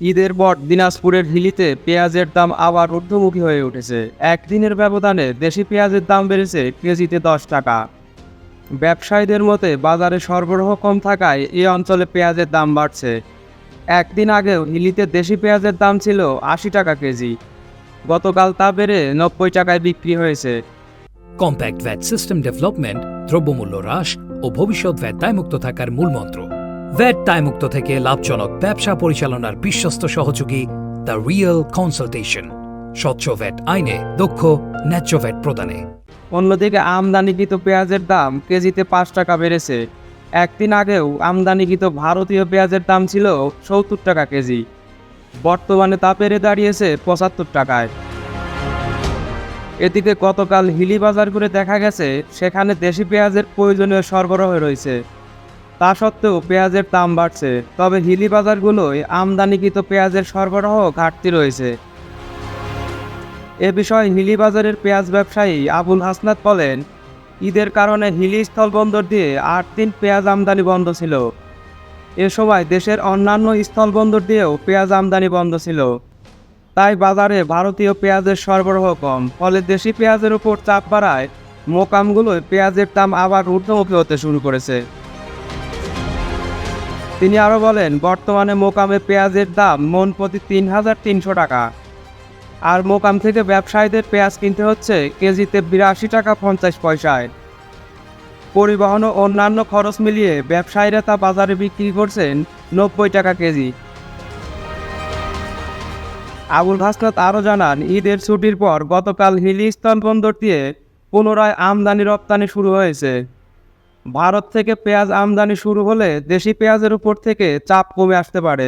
ঈদের পর দিনাজপুরের হিলিতে পেঁয়াজের দাম আবার ঊর্ধ্বমুখী হয়ে উঠেছে। একদিনের ব্যবধানে দেশি পেঁয়াজের দাম বেড়েছে কেজিতে 10 টাকা। ব্যবসায়ীদের মতে বাজারে সরবরাহ কম থাকায় এই অঞ্চলে পেঁয়াজের দাম বাড়ছে। একদিন আগেও হিলিতে দেশি পেঁয়াজের দাম ছিল 80 টাকা কেজি। গতকাল তা বেড়ে 90 টাকায় বিক্রি হয়েছে। কম্প্যাক্ট ভ্যাট সিস্টেম ডেভেলপমেন্ট, দ্রব্যমূল্য হ্রাস ও ভবিষ্যৎ ভ্যাট দায়মুক্ত থাকার মূলমন্ত্র। ভ্যাট দায়মুক্ত থেকে লাভজনক ব্যবসা পরিচালনার বিশ্বস্ত সহযোগী দ্য রিয়েল কনসালটেশন। স্বচ্ছ ভ্যাট আইনে দক্ষ ন্যায্য ভ্যাট প্রদানে। অন্যদিকে আমদানিকৃত পেঁয়াজের দাম কেজিতে 5 টাকা বেড়েছে। একদিন আগেও আমদানিকৃত ভারতীয় পেঁয়াজের দাম ছিল 70 টাকা কেজি। বর্তমানে তা বেড়ে দাঁড়িয়েছে 75 টাকায়। এদিকে গতকাল হিলি বাজার করে দেখা গেছে সেখানে দেশি পেঁয়াজের প্রয়োজনীয় সরবরাহ রয়েছে। তা সত্ত্বেও পেঁয়াজের দাম বাড়ছে, তবে হিলি বাজারগুলোয় আমদানিকৃত পেঁয়াজের সরবরাহ ঘাটতি রয়েছে। এ বিষয়ে হিলি বাজারের পেঁয়াজ ব্যবসায়ী আবুল হাসনাত বলেন, ঈদের কারণে হিলি স্থলবন্দর দিয়ে 8 দিন পেঁয়াজ আমদানি বন্ধ ছিল। এ সময় দেশের অন্যান্য স্থলবন্দর দিয়েও পেঁয়াজ আমদানি বন্ধ ছিল। তাই বাজারে ভারতীয় পেঁয়াজের সরবরাহ কম, ফলে দেশি পেঁয়াজের উপর চাপ বাড়ায় মোকামগুলোয় পেঁয়াজের দাম আবার ঊর্ধ্বমুখী হতে শুরু করেছে। তিনি আরও বলেন, বর্তমানে মোকামে পেঁয়াজের দাম মন প্রতি 3,300 টাকা। আর মোকাম থেকে ব্যবসায়ীদের পেঁয়াজ কিনতে হচ্ছে কেজিতে 82 টাকা 50 পয়সায়। পরিবহন ও অন্যান্য খরচ মিলিয়ে ব্যবসায়ীরা তা বাজারে বিক্রি করছেন 90 টাকা কেজি। আবুল হাসনাত আরও জানান, ঈদের ছুটির পর গতকাল হিলি স্থলবন্দর দিয়ে পুনরায় আমদানি রপ্তানি শুরু হয়েছে। ভারত থেকে পেঁয়াজ আমদানি শুরু হলে দেশি পেঁয়াজের উপর থেকে চাপ কমে আসতে পারে।